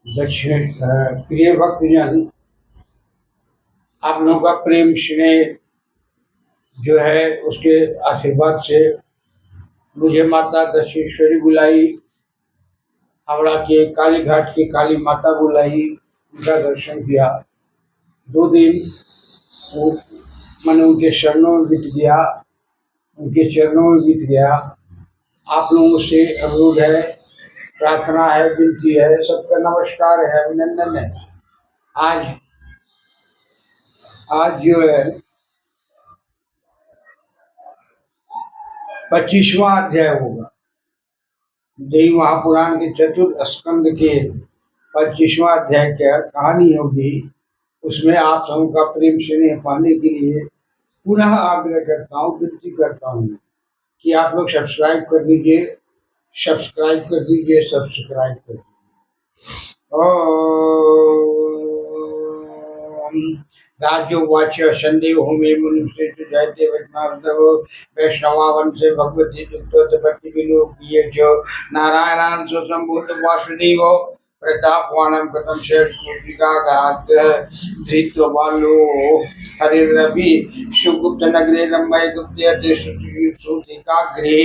दक्षिण प्रिय भक्तजन, आप लोगों का प्रेम स्नेह जो है उसके आशीर्वाद से मुझे माता दक्षिणेश्वरी बुलाई, हावड़ा के काली घाट की काली माता बुलाई, उनका दर्शन किया। 2 दिन वो मैंने उनके चरणों में बीत गया, उनके चरणों में बीत गया। आप लोगों से अनुरोध है, प्रार्थना है, विनती है, सबका नमस्कार है, अभिनंदन है। आज आज जो है 25वां अध्याय होगा। देवी महापुराण के चतुर्थ स्कंद के 25वां अध्याय क्या कहानी होगी, उसमें आप सबों का प्रेम स्नेह पाने के लिए पुनः आग्रह करता हूँ, विनती करता हूँ कि आप लोग सब्सक्राइब कर दीजिए, सब्सक्राइब कर दीजिए, सब्सक्राइब कर दीजिए। राज्योवाच संदेव मे मुनिश्रेष्ठ जयते वैष्णव वैष्णवा वंशे भगवती दुग्धोत्पत्ति विलोकीय च नारायणान् स्वसंभूत वासुदेव प्रतापवाणं कथं शेषकोटिकाघात धृत्वा बालो हरिरपि सुगुप्तनगरे रम्य गुप्ते श्रुतिकाग्रे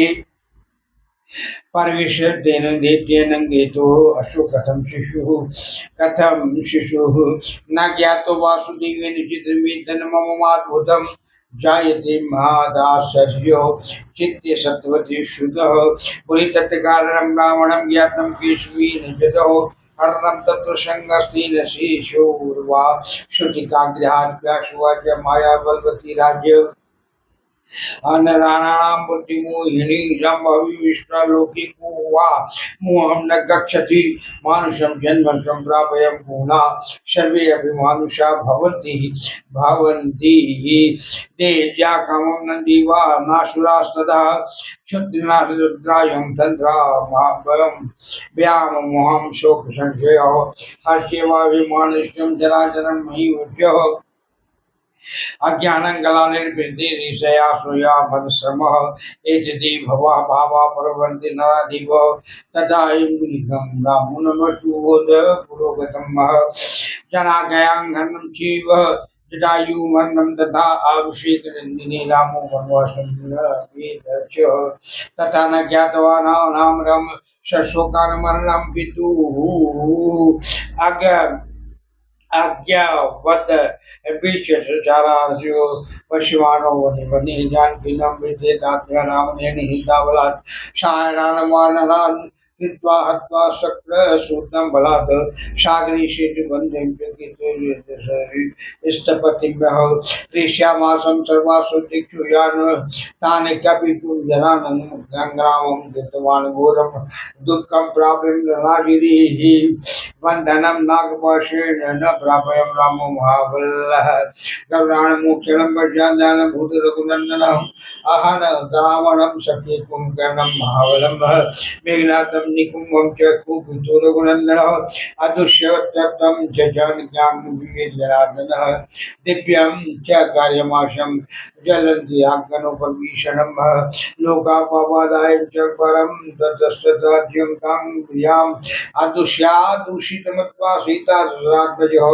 परमेश्वरेणेतो अशो कथम शिशु न ज्ञातो वासुदेवेन चित्रमेतन मम माद्भुतम् जायते महादाश्चर्यो चित्ते सत्वति श्रुतः पुरी तत्कारणं ब्राह्मणं ज्ञातं केशवेन जतः हरणं तत्र संगस्तेन शेषोर्वा श्रुतिकाग्रहात् व्यासुवाच माया बलवती राज्य अनराणां बुद्धिमोहिनी संभविष्टलौकिको वा मोहं न गच्छति मानुषं जन्म सम्प्रापयं पुनः सर्वे अपि मानुषा भवन्ति तेजा कामं नन्दी वा नासुरास्तदा क्षत्रिनाथरुद्रायं तन्त्रा महाभयं व्यामोहं शोकसंशयो हर्षे वा विमानुष्यं जराचरं मयि उच्यः अज्ञानं गलानिर्वृत्तिरिषया श्रूया मदश्रमः एतति भवा भावा प्रवन्ति नराधिप तथा इन्द्रिकं रामो नमस्तुबोध पुरोगतं जनागयाङ्घनं चैव जटायुमर्णं तथा अभिषेकनन्दिनी रामो वनवासं तथा न ज्ञातवान् नाम राम शोकान्मरणं पितुः अज्ञावत बीचचारार्यो पशुमानो वनि वनि जानकीनं विद्येतात्म्य रामनेन हितावलात् सायणानमानरान् कृत्वा हत्वा शक्रसूतं बलात् सागरी सेतुबन्धं स्थपतिम्यः प्रेष्यामासं सर्वासु दिक्षु यान् तान् कपितुं जनान् सङ्ग्रामं कृतवान् घोरं दुःखं प्राप्य वंदनम नागपाशेन न प्रापयम रामो महाबलः गरुडानुमुख्यनं वज्राननं भूतरघुनन्दनं अहन रावणं सखेतुं कर्णं महाबलं मेघनाथं निकुम्भं च कुपितुरघुनन्दनः अदुष्यवत्यक्तं च जानक्यां विजयार्दनः दिव्यं च कार्यमाशं ज्वलन्ति आज्ञनोपवीषणं लोकापवादाय च परं ततस्तथाद्यं तां प्रियाम् अदुष्या दूषितमत्वा सीता रात्मजः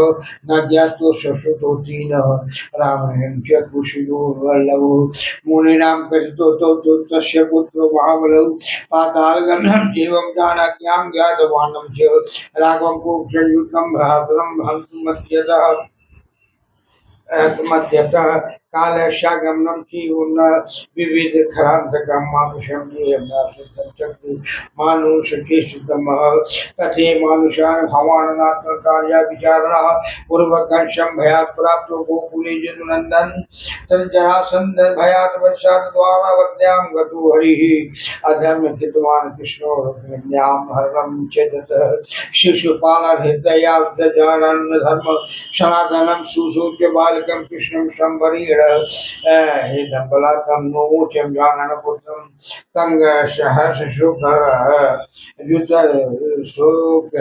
न ज्ञातो शश्रुतोतीनः रामेण च कुशीलो वल्लभो मुनीनां कथितो तो तस्य पुत्रो महाबलौ पातालगमनं एवं जानक्यां ज्ञातवानं च राघवं कोपसंयुक्तं भ्रातरं हन्तुमत्यतः मध्यतः कालस्यागमनं जीवन विविध खरांतकं मानुषं चक्ति मानुषकेशितमः तथे मानुषान् भवाननात्मकार्या विचारणः पूर्वकंशं भयात् प्राप्तो गोकुले जनुनन्दन तज्जरासन्ध भयात् वशात् द्वारावत्यां गतो हरिः अधर्म कृतवान् कृष्णो रुक्मिण्यां हरणं च दतः शिशुपालं हृदया जानन् धर्म सनातनं सुसूच्य बालकं कृष्णं संवरीण हितबलाकं नोमुचं जाननपुत्रं तं सहर्षशोकः युतशोक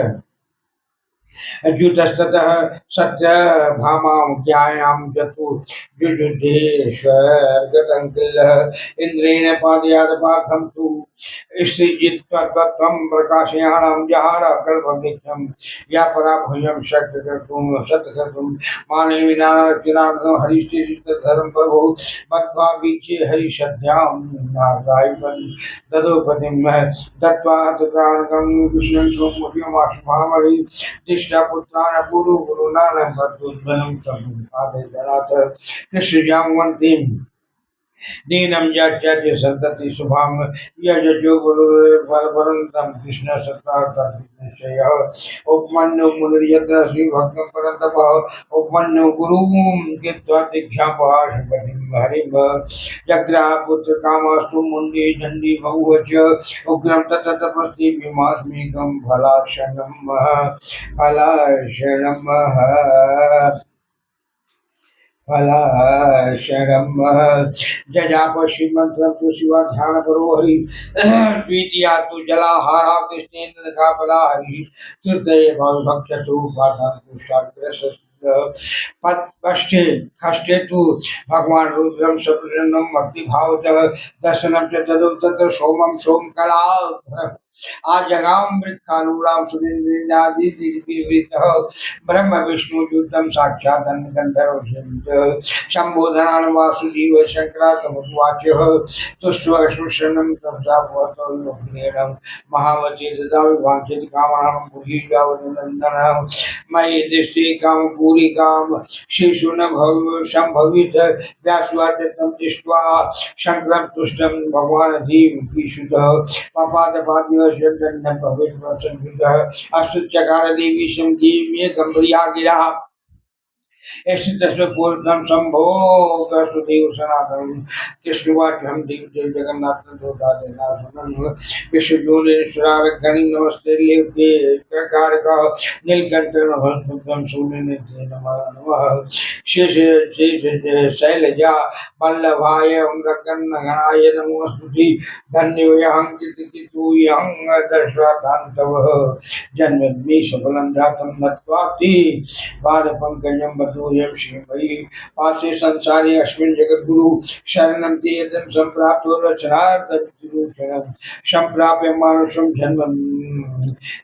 युतस्ततः सत्यभामां ज्ञायां जतु जुजुधे स्वर्गतं किल इन्द्रेण पादयात् पार्थं तु स्त्रीजित्त्वं प्रकाशयाणां जहार कल्पवृक्षं या पराभयं शतकर्तुं मानवीनानार्तिनाथं हरिश्चरितधरं प्रभो मध्वा वीक्षे हरिषध्यां नारायणं ददोपतिं दत्त्वा तुकाणकं विष्णुं सोममुखिमाशुभामहि दिष्टपुत्रान् पुरु गुरुनानं प्रत्युज्वलं तं पादयनाथ कृष्णजामवन्तीं दीनं यज्ञ संतति शुभाम यजो गुरु परंतम कृष्ण सत्ताय उपमन्यु मुनिर्यत्र श्री भक्तं परंतप उपमन्यु गुरु कृत्वा दीक्षापहारपतिं हरिं जग्राह पुत्र कामस्तु मुंडी चंडी बहुवच उग्रं तत तपस्ति विमास्मिकं फलाशनम फलाशरम जजाप श्रीमंत्र तो शिवा ध्यान करो हरि द्वितीया तो जलाहारा कृष्णेन्द्र का फला हरि तृतीय भव भक्त तो पाठा पष्टे खष्टे तु भगवान रुद्रम सप्रजनम भक्ति भावतः दर्शनम च तदो तत्र सोमम सोम कला आजगाम वृक्षालूलाम सुरेन्द्रनादि दिग्विवृतः ब्रह्म विष्णु युद्धम साक्षात् गंधर्व संबोधनान वासुदेव शंकराचार्य तुष्वशुषणं तप्तापवतोऽनुग्रहणं महावती ददामि वाञ्छित कामनां बुद्धिर्यावनन्दनं मयि दृष्टि काम पूरी काम शिशु न भव संभवित व्यासवाचकं दृष्ट्वा शंकरं तुष्टं भगवान् धीमहिषुतः पापादपाद्य शब्दं भवेत् प्रसन्नः अस्तुत्यकार देवी संजीव्य गंभीरा गिरा ऐसे तस्वीर पूर्णम संभो सुदेव सनातन कृष्णवाच हम देव देव जगन्नाथ दोदा देना सुनन विश्व जोनेश्वर गणि नमस्ते लेके प्रकार का नीलकंठ नमः सूर्य ने नमः नमः शेष शेष शैलजा वल्लभाय उंगकन गणाय नमोस्तुति धन्यवाहं कीर्ति तू यं दर्शवातांतव जन्मद्मि सफलं जातं नत्वाति पाद पंकजं बद्धोयं श्रीमयि पासे संसारे अस्मिन् जगद्गुरु शरणं ते यदं सम्प्राप्तो रचनार्थं सम्प्राप्य मानुषं जन्मं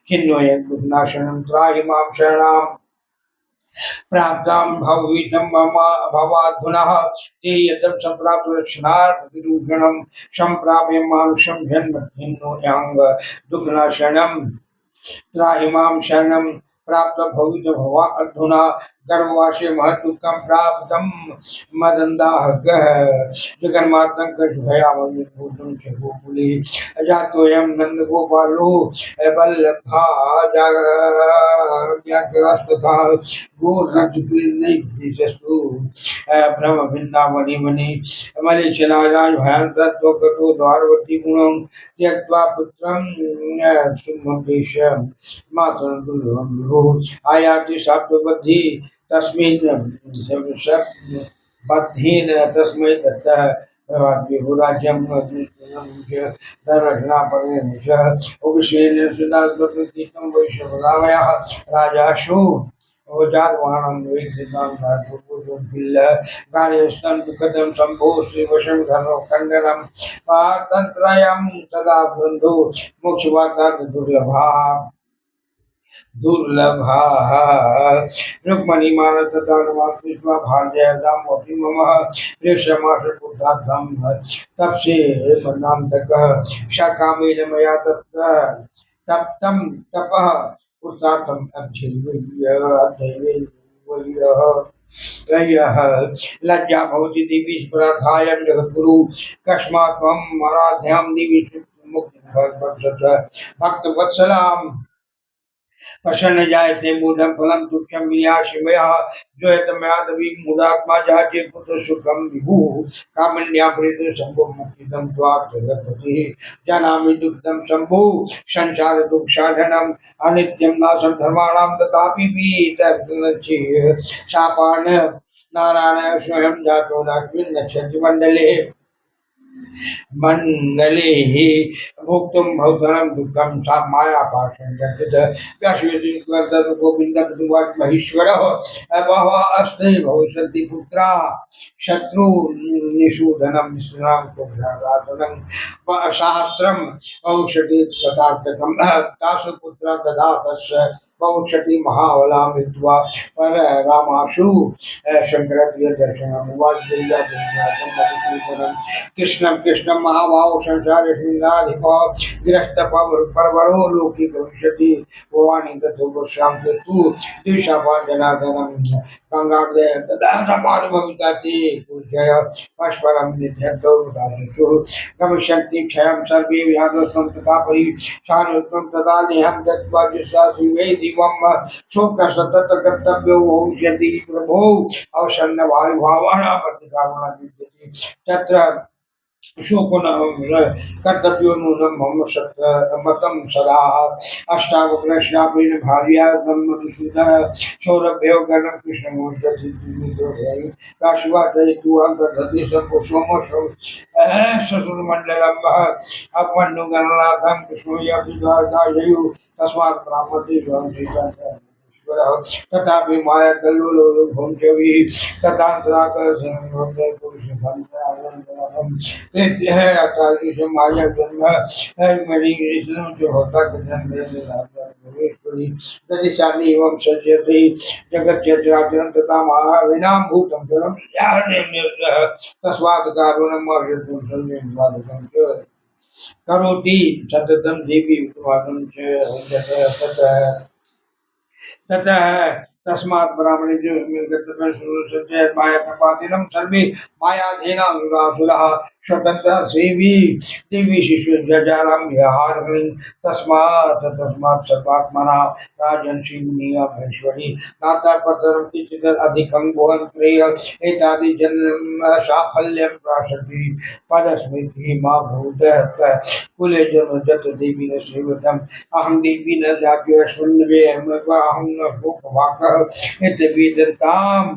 खिन्नो यद्दुःखनाशनं त्राहि मां शरणां प्राप्तां भवितं मम भवाद्धुनः ते यदं सम्प्राप्तो रचनार्थं सम्प्राप्य मानुषं जन्म खिन्नो यं दुःखनाशनं त्राहि मां शरणं प्राप्त भवित भवा अधुना गर्भवासे महत्तुकं प्राप्तं मदन्दाह गह जगन्मातं कषभयामि भूतं च गोकुले अजातोऽयं नन्दगोपालो वल्लभा जागरास्तथा गोरजकृष्णैर्दिशस्तु ब्रह्म वृन्दावने मणि मलिचनाराय भयान्तत्वकटो द्वारवती गुणं त्यक्त्वा पुत्रं सुमन्तेश मातरं दुर्लभं आयाति शाब्दबद्धि तस्मिन् बद्धेन तस्मै दत्तः विभुराज्यं धर्मघ्नापरेण च उपशेन सुदात्मकृतं वैश्वरामयः राजाशु ओजातवाहनं वेदितां पूर्वोद्भिल्ल कार्यस्थं दुःखदं सम्भो श्रीवशं धर्मखण्डनं पार्थत्रयं सदा बन्धु मोक्षवार्ता दुर्लभा दुर्लभा रुक्मणी मानस कृष्ण भार्यादां वपि मम प्रेक्षमाश पुत्रार्थं तब से मन्नाम तक शाकामेन मया तप्तं तपः पुत्रार्थं लज्जा भवति देवी प्रार्थायां जगद्गुरु कस्मात् त्वम् आराध्यां देवी मुक्ति भक्त वत्सलाम् प्रसन्न जायते मूढ़ं फलं तुच्छं विनाशिमयः द्वैतमयादवि मूढ़ात्मा जाते पुत्र सुखं विभु कामन्या प्रीत शंभो मुक्तिदं त्वात् जगत्पतिः जानामि दुःखं शंभो संसार दुःख साधनम् अनित्यं नाशं धर्माणां तथापि वितर्कनच्चेह शापान नारायण स्वयं जातो नास्मिन् नक्षत्रमण्डले मंडले ही भोक्तुम भवतरम दुखम सा माया पाशं गोविंद महेश्वर बहव अस्ते भविष्यन्ति पुत्रा शत्रु निषूदनम स्नाम सहस्रम औषधि शतार्थकम तासु पुत्र ददातस्य बहुषति महावला विद्वा पर रामाशु शंकर प्रिय दर्शन कृष्णम कृष्णम महाभाव संसार सिंहाधिप गृहस्थ परवरो लोकी भविष्यति भवानी तथोश्याम तू द्विषापा जनार्दनम गंगाग्रे तदा समार भविताति पूजय पशुपरम नित्यन्तौ गमिष्यन्ति क्षयं सर्वे व्याघ्रस्त्वं तथा परिशानुत्वं तदा नेहं दत्त्वा जिष्यासि दिवं शोकसतत कर्तव्यो भविष्यति प्रभो अवसन्न वायुभावानां प्रतिकामना विद्यते तत्र शोकन कर्तव्यो नूनं मम मतं सदा अष्टावक्रश्यापेन भार्या मधुसूदन सौरभ्यो गणं कृष्णमूर्ति काशिवादयतु अन्तर्धति सर्वसोम ससुरमण्डलम् अपमन्युगणनाथं कृष्णो यपि द्वारकाययु तस्मात् ब्राह्मणे तथापि माया कल्लोलो भुंजवि तथांतराकर है अकाली से माया जन्म है मेरी कृष्ण जो होता जन्म दधिशाली एवं सज्जते जगत चराचरं तथा महाविनाम भूतम जलम तस्मात् कारुणम अर्जुन सर्वेन्द्वादकं करोति सततं देवी उत्तमानं च ततः तस्मात् ब्राह्मणे जो माया प्रपातिनम सर्वे मायाधीना विवासुरः स्वतंत्र सेवी देवी शिशु जजाराम विहारं तस्मात् तस्मात् सर्वात्मना राजन्सी महेश्वरी नाता परतरम किंचित अधिकं भुवन प्रेय एतादि जन्म साफल्यं प्राशति पदस्मृति मा भूतः कुले जन्म जत देवी न सेवतम अहं देवी न जाप्य शून्यवे अहं न भूपवाकः इत्यवेदन्ताम्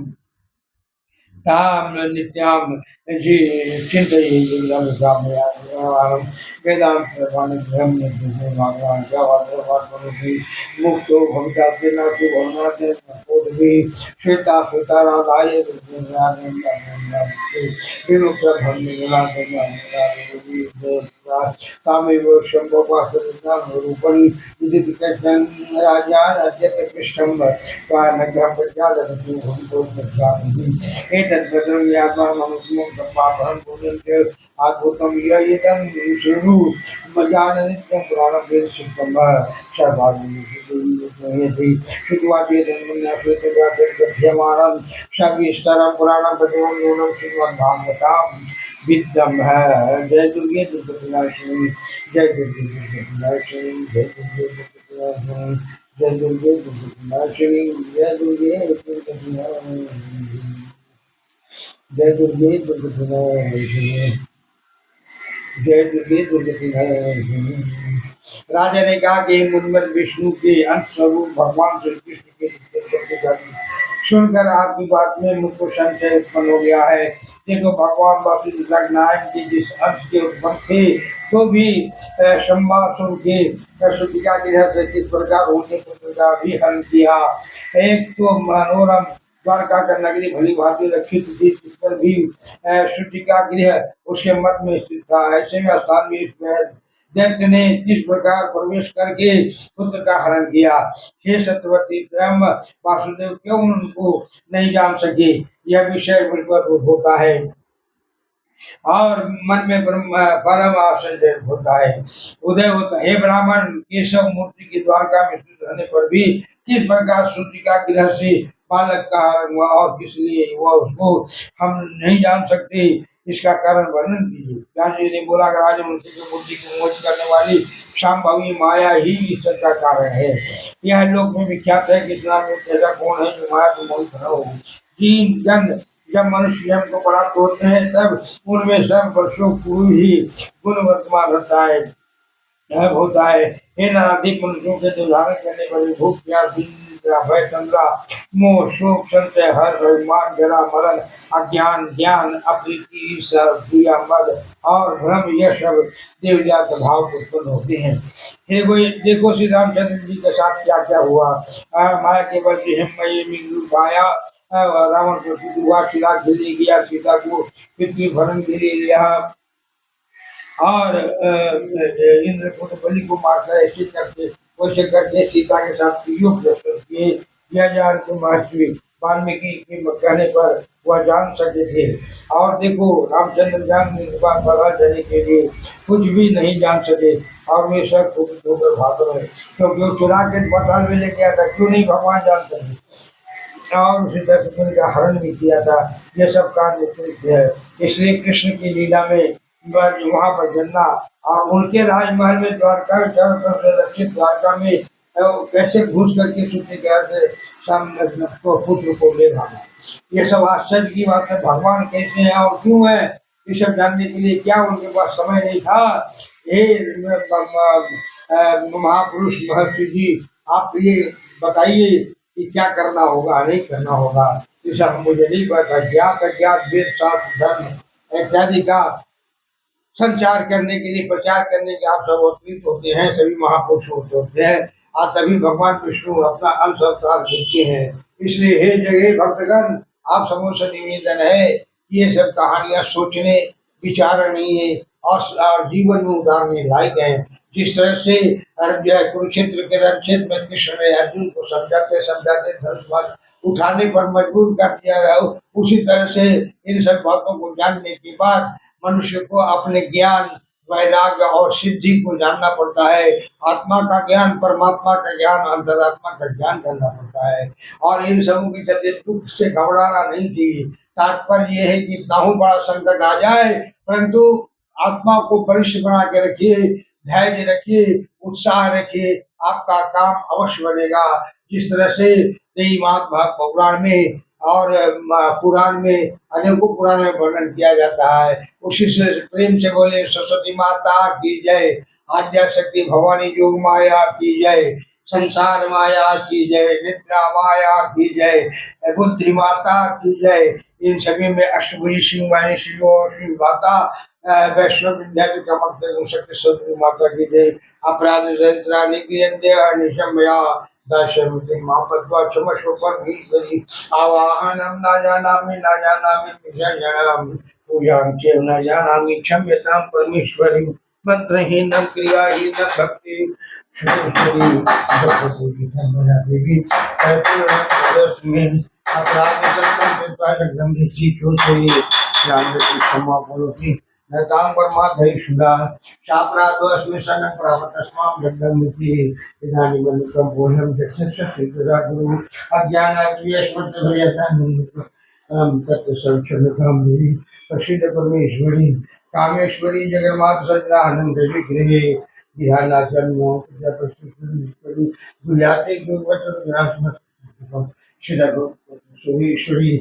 ताम नित्याम जी चिंतयेयं वेदांत प्रमाण ब्रह्म भगवान का वास्तव मुक्तो भविता नासु भवनाते कोटि श्वेता श्वेता राधाय विमुक्त धर्म तामेव शंभोपासनां रूपणि विदित कृष्णं राजा राज्य कृष्णं कारणग्रह प्रजादति भूतो प्रजापति एतद् वदनं यात्मानमस्मो ब्रह्माभरणं पूजन्ते आद्भुतं ययितं विष्णु मजाननित्यं पुराणं वेदसिद्धं सर्वादिति श्रुत्वाद्य जन्मन्यासोद्यमानं सविस्तरं पुराणं प्रतिमं नूनं श्रीमद्भागवताम् विद्यम है जय दुर्गे दुर्गतिनाशिनी जय दुर्गे दुर्गतिनाशिनी जय दुर्गे दुर्गतिनाशिनी जय दुर्गे दुर्गतिनाशिनी जय दुर्गे दुर्गतिनाशिनी जय दुर्गे दुर्गतिनाशिनी जय दुर्गे दुर्गतिनाशिनी। राजा ने कहा कि मुनमत विष्णु के अंश स्वरूप भगवान श्री कृष्ण के सुनकर आपकी बात में मुझको संशय उत्पन्न हो गया है। देखो भगवान वासुदेव नारायण के जिस अंश के उत्पन्न थे तो भी संभाषण के श्रुतिका के से किस प्रकार होने पुत्र का भी हरण किया। एक तो मनोरम द्वारका का नगरी भली भांति रक्षित थी जिस पर भी श्रुतिका गृह उसके मत में स्थित था। ऐसे में स्थान में दैत्य ने इस प्रकार प्रवेश करके पुत्र का हरण किया। हे सत्यवती स्वयं वासुदेव क्यों उनको नहीं जान सके यह विषय मुझ पर होता है और मन में परम आश्चर्य होता है। उदय होता हे ब्राह्मण केशव मूर्ति के द्वारका में स्थित रहने पर भी किस प्रकार श्रुतिका गृह से बालक का हरण हुआ और किस लिए हुआ उसको हम नहीं जान सकते। इसका कारण वर्णन कीजिए। व्यास जी ने बोला कि राज मनुष्य की बुद्धि को मोहित करने वाली शाम्भवी माया ही ईश्वर का कारण है। यह लोक में विख्यात है कि इतना ऐसा कौन है जो माया को मोहित न हो। तीन जन जब मनुष्य जन्म को प्राप्त होते हैं तब उनमें सब वर्षों पूर्व ही गुण वर्तमान रहता है होता है। हे नाराधिक मनुष्यों के निर्धारण करने वाले भूख प्यास निद्रा भय तंद्रा मोह शोक संशय हर अभिमान जरा मरण अज्ञान ज्ञान अप्रीति ईर्ष्या क्रिया मद और भ्रम, यह सब देवजात भाव उत्पन्न होते हैं। हे कोई देखो श्री रामचंद्र जी के साथ क्या क्या हुआ। माया के बल से हिममयी पाया, रावण को हुआ, शिला के लिए गया, सीता को पृथ्वी भरण के लिए लिया और इंद्र को तो बलि को मारकर ऐसे करके वैसे करके सीता के साथ युग दर्शन किए। यह जान के महर्षि वाल्मीकि के कहने पर वह जान सके थे। और देखो रामचंद्र जानने के बाद प्रहलाद जाने के लिए कुछ भी नहीं जान सके और वे सब कुपित होकर भाग गए, क्योंकि वो चुरा के पाताल में लेके आया था, क्यों नहीं भगवान जान सके और उसे दर्शन का हरण भी किया था। ये सब कार्य है, इसलिए कृष्ण की लीला में वहाँ पर जन्ना और उनके राजमहल में द्वारका चारों तरफ से रक्षित द्वारका में कैसे घुस करके सूखे से पुत्र को ले भागा। ये सब आश्चर्य की बात है, भगवान कैसे हैं और क्यों है, ये सब जानने के लिए क्या उनके पास समय नहीं था। हे महापुरुष महर्षि जी, आप ये बताइए कि क्या करना होगा नहीं करना होगा। ये सब मुझे नहीं पता। ज्ञात अज्ञात वेद शास्त्र धर्म इत्यादि का संचार करने के लिए, प्रचार करने के आप सब अवतरित होते हैं, सभी महापुरुष होते हैं और तभी भगवान विष्णु अपना अंश अवतार देते हैं। इसलिए हे जगह भक्तगण, आप सबों से निवेदन है, ये सब कहानियां सोचने विचारणीय और जीवन में उतारने लायक है। जिस तरह से कुरुक्षेत्र के रणक्षेत्र में कृष्ण ने अर्जुन को समझाते समझाते धनुष उठाने पर मजबूर कर दिया गया, उसी तरह से इन सब बातों को जानने के बाद मनुष्य को अपने ज्ञान वैराग्य और सिद्धि को जानना पड़ता है। आत्मा का ज्ञान, परमात्मा का ज्ञान, अंतरात्मा का ज्ञान करना पड़ता है और इन सबों के चलते दुख से घबराना नहीं चाहिए। तात्पर्य यह है कि इतना बड़ा संकट आ जाए परंतु आत्मा को बलिष्ठ बना के रखिए, धैर्य रखिए, उत्साह रखिए, आपका काम अवश्य बनेगा। जिस तरह से पुराण में और पुराण में अनेकों पुराण में वर्णन किया जाता है, उसी से प्रेम से बोले सरस्वती माता की जय, आद्या शक्ति भवानी योग माया की जय, संसार माया की जय, निद्रा माया की जय, बुद्धि माता की जय। इन सभी में अष्टभुजी सिंह वाणी शिव और शिव माता वैष्णव विद्यापति का मत शक्ति सरस्वती माता की जय। अपराध निशम्या दशमति महापद्वा क्षमस्व परमेश्वरी आवाहनम न जानामि विसर्जनम पूजां च न जानामि क्षम्यतां परमेश्वरी मंत्रहीनं क्रियाहीनं भक्ति श्री देवी अपराध क्षमा करोति नतां परमाधैषुदा शाप्रादोस्मि सनं प्रावतस्मां दण्डमिति इदानीमनुकं बोधं चक्षुषीतरागुरु अज्ञानाद्वेषमतभयतां तत्संक्षणकं देवी प्रसीद परमेश्वरी कामेश्वरी जगन्माता सज्जनानंद विग्रहे ध्यानाचरणो प्रसिद्धीश्वरी गुलाते गुरुवचन श्री